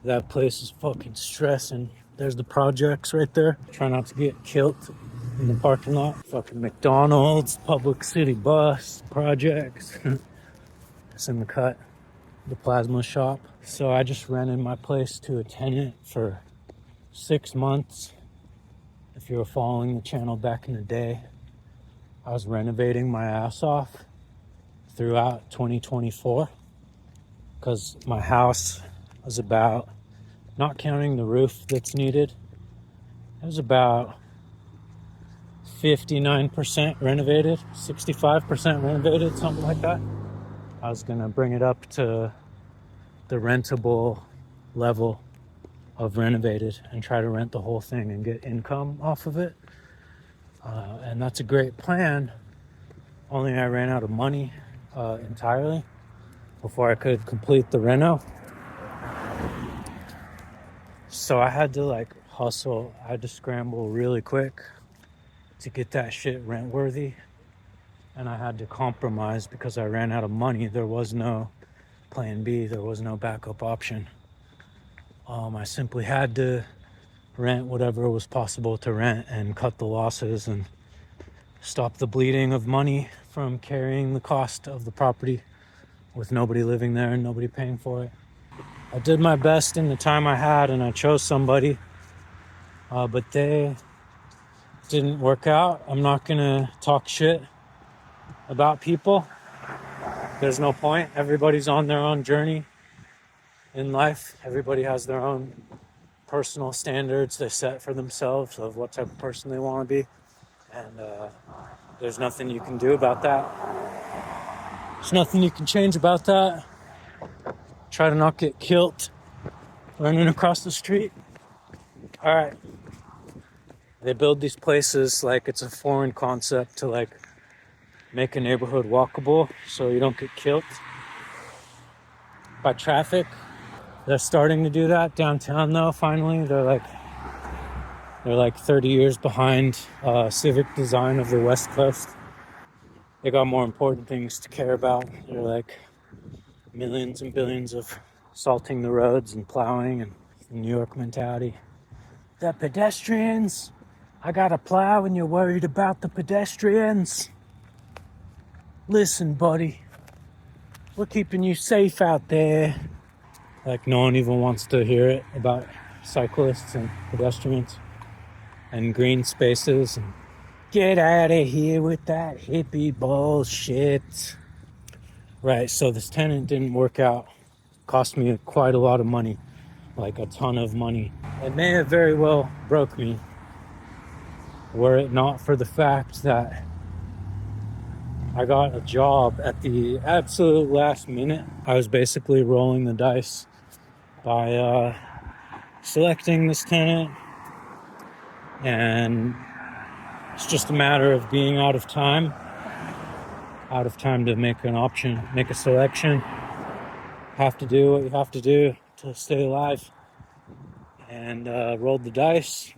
That place is fucking stressing. There's the projects right there. Try not to get killed in the parking lot. Fucking McDonald's, public city bus, projects. It's in the cut. The plasma shop. So I just rented my place to a tenant for 6 months. If you were following the channel back in the day, I was renovating my ass off throughout 2024 because my house was about, not counting the roof that's needed, it was about 59% renovated, 65% renovated, something like that. I was gonna bring it up to the rentable level of renovated and try to rent the whole thing and get income off of it. And that's a great plan, only I ran out of money entirely before I could complete the reno. So I had to hustle. I had to scramble really quick to get that shit rent worthy. And I had to compromise because I ran out of money. There was no plan B. There was no backup option. I simply had to rent whatever was possible to rent and cut the losses and stop the bleeding of money from carrying the cost of the property with nobody living there and nobody paying for it. I did my best in the time I had, and I chose somebody, but they didn't work out. I'm not gonna talk shit about people. There's no point. Everybody's on their own journey in life. Everybody has their own personal standards they set for themselves of what type of person they want to be, and there's nothing you can do about that. There's nothing you can change about that. Try to not get killed running across the street. All right. They build these places like it's a foreign concept to make a neighborhood walkable so you don't get killed by traffic. They're starting to do that downtown though. Finally, they're 30 years behind civic design of the West Coast. They got more important things to care about. They're like millions and billions of salting the roads and plowing and the New York mentality. The pedestrians. I gotta plow and you're worried about the pedestrians. Listen, buddy. We're keeping you safe out there. No one even wants to hear it about cyclists and pedestrians and green spaces. And get out of here with that hippie bullshit. Right, so this tenant didn't work out. Cost me quite a lot of money, like a ton of money. It may have very well broke me, were it not for the fact that I got a job at the absolute last minute. I was basically rolling the dice by selecting this tenant, and it's just a matter of being out of time to make an option, make a selection. Have to do what you have to do to stay alive. And rolled the dice,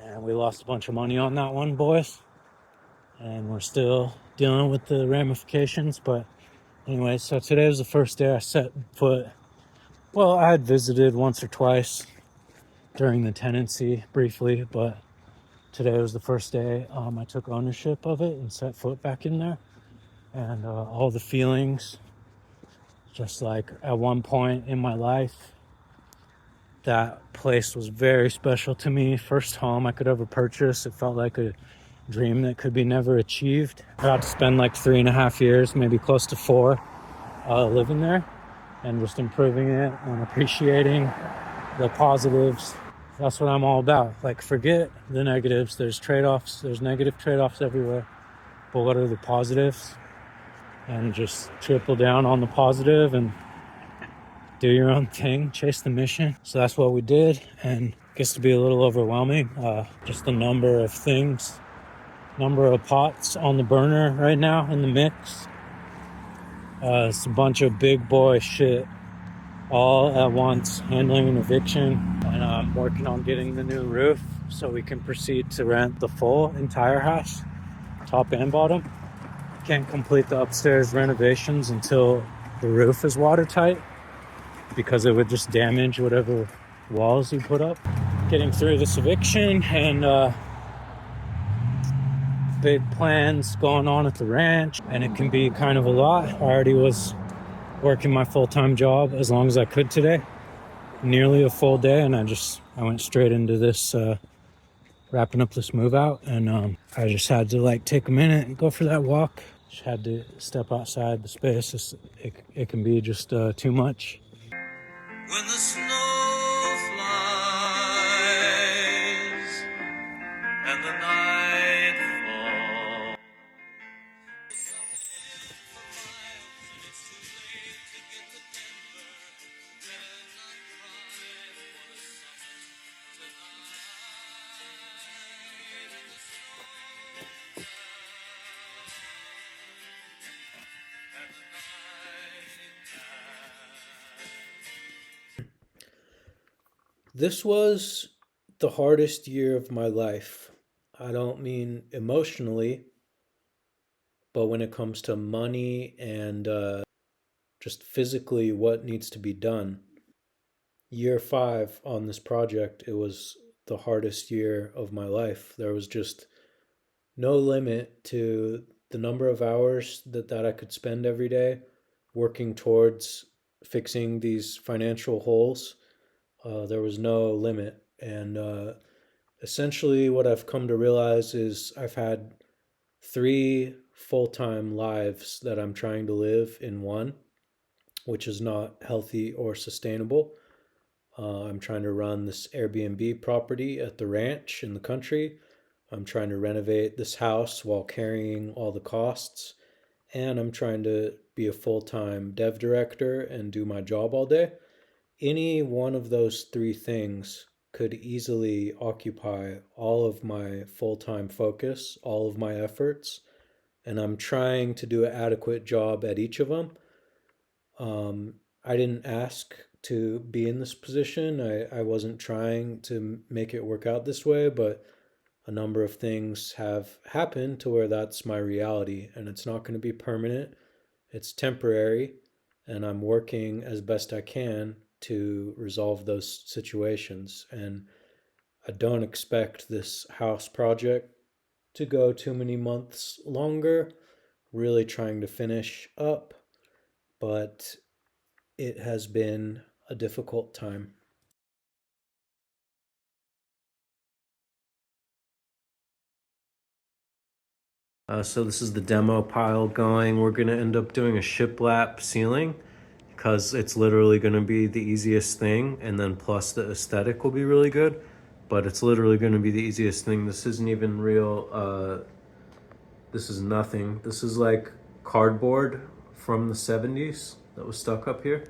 and we lost a bunch of money on that one, boys. And we're still dealing with the ramifications. But anyway, so today was the first day I set foot. Well, I had visited once or twice during the tenancy briefly, but today was the first day I took ownership of it and set foot back in there. And all the feelings, just like at one point in my life, that place was very special to me. First home I could ever purchase. It felt like a dream that could be never achieved. I got to spend 3.5 years, maybe close to 4, living there and just improving it and appreciating the positives. That's what I'm all about. Forget the negatives. There's trade-offs. There's negative trade-offs everywhere. But what are the positives? And just triple down on the positive and do your own thing, chase the mission. So that's what we did, and it gets to be a little overwhelming. Just the number of things, number of pots on the burner right now in the mix. It's a bunch of big boy shit all at once, handling an eviction, and I'm working on getting the new roof so we can proceed to rent the full entire house, top and bottom. Can't complete the upstairs renovations until the roof is watertight. because it would just damage whatever walls you put up. Getting through this eviction and big plans going on at the ranch, and it can be kind of a lot. I already was working my full-time job as long as I could today, nearly a full day, and I went straight into this wrapping up this move out, and I just had to like take a minute and go for that walk. Just had to step outside the space. It can be just too much. When the snow flies and the night falls. This was the hardest year of my life. I don't mean emotionally, but when it comes to money and just physically what needs to be done. Year 5 on this project, it was the hardest year of my life. There was just no limit to the number of hours that I could spend every day working towards fixing these financial holes. There was no limit. And essentially, what I've come to realize is I've had 3 full time lives that I'm trying to live in one, which is not healthy or sustainable. I'm trying to run this Airbnb property at the ranch in the country. I'm trying to renovate this house while carrying all the costs. And I'm trying to be a full time dev director and do my job all day. Any one of those 3 things could easily occupy all of my full time focus, all of my efforts. And I'm trying to do an adequate job at each of them. I didn't ask to be in this position. I wasn't trying to make it work out this way, but a number of things have happened to where that's my reality, and it's not going to be permanent. It's temporary, and I'm working as best I can to resolve those situations. And I don't expect this house project to go too many months longer, really trying to finish up, but it has been a difficult time. So this is the demo pile going. We're gonna end up doing a shiplap ceiling because it's literally gonna be the easiest thing, and then plus the aesthetic will be really good, but it's literally gonna be the easiest thing. This isn't even real, this is nothing. This is like cardboard from the 70s that was stuck up here.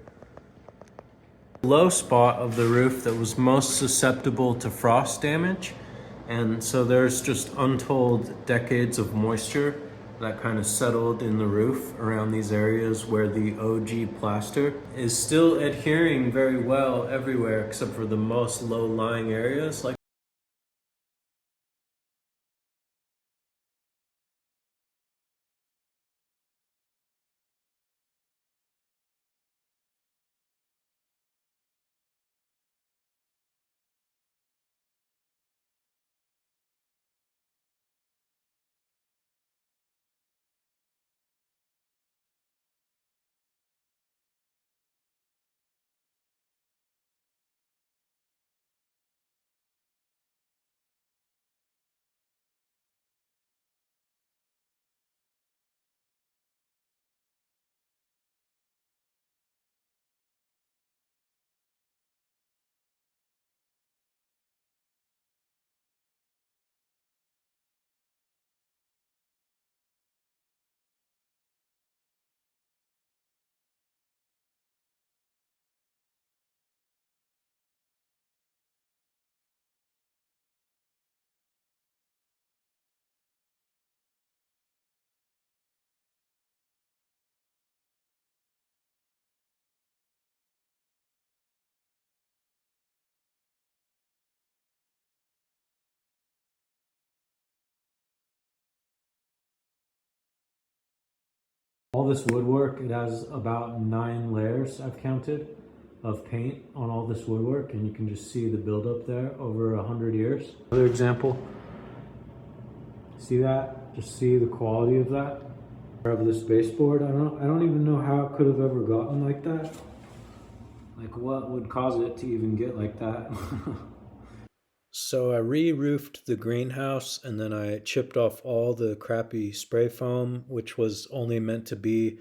Low spot of the roof that was most susceptible to frost damage, and so there's just untold decades of moisture that kind of settled in the roof around these areas where the OG plaster is still adhering very well everywhere except for the most low-lying areas. Like all this woodwork, it has about 9 layers I've counted. of paint on all this woodwork, and you can just see the buildup there over 100 years. Another example, see that? Just see the quality of that. Of this baseboard, I don't even know how it could have ever gotten like that. Like what would cause it to even get like that? So I re-roofed the greenhouse and then I chipped off all the crappy spray foam, which was only meant to be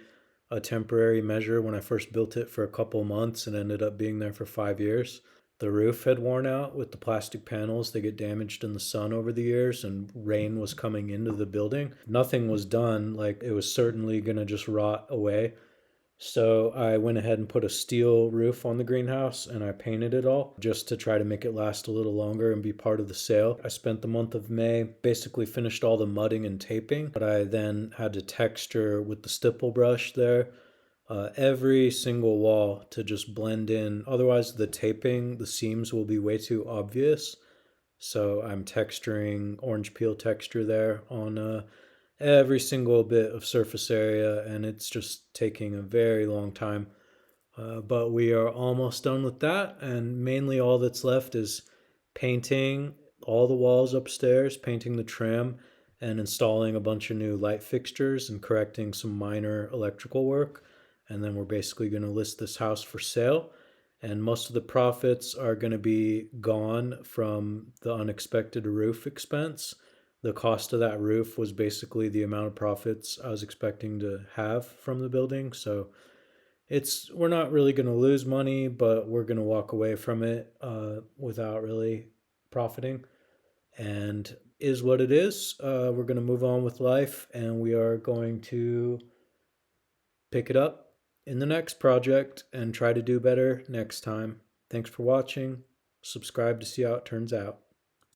a temporary measure when I first built it for a couple months and ended up being there for 5 years. The roof had worn out with the plastic panels. They get damaged in the sun over the years, and rain was coming into the building. Nothing was done. Like it was certainly going to just rot away. So I went ahead and put a steel roof on the greenhouse and I painted it all just to try to make it last a little longer and be part of the sale. I spent the month of May, basically finished all the mudding and taping, but I then had to texture with the stipple brush there every single wall to just blend in. Otherwise, the taping, the seams will be way too obvious. So I'm texturing orange peel texture there on every single bit of surface area, and it's just taking a very long time. But we are almost done with that, and mainly all that's left is painting all the walls upstairs, painting the trim, and installing a bunch of new light fixtures and correcting some minor electrical work. And then we're basically going to list this house for sale. And most of the profits are going to be gone from the unexpected roof expense. The cost of that roof was basically the amount of profits I was expecting to have from the building. So it's we're not really going to lose money, but we're going to walk away from it without really profiting. And is what it is. We're going to move on with life, and we are going to pick it up in the next project and try to do better next time. Thanks for watching. Subscribe to see how it turns out.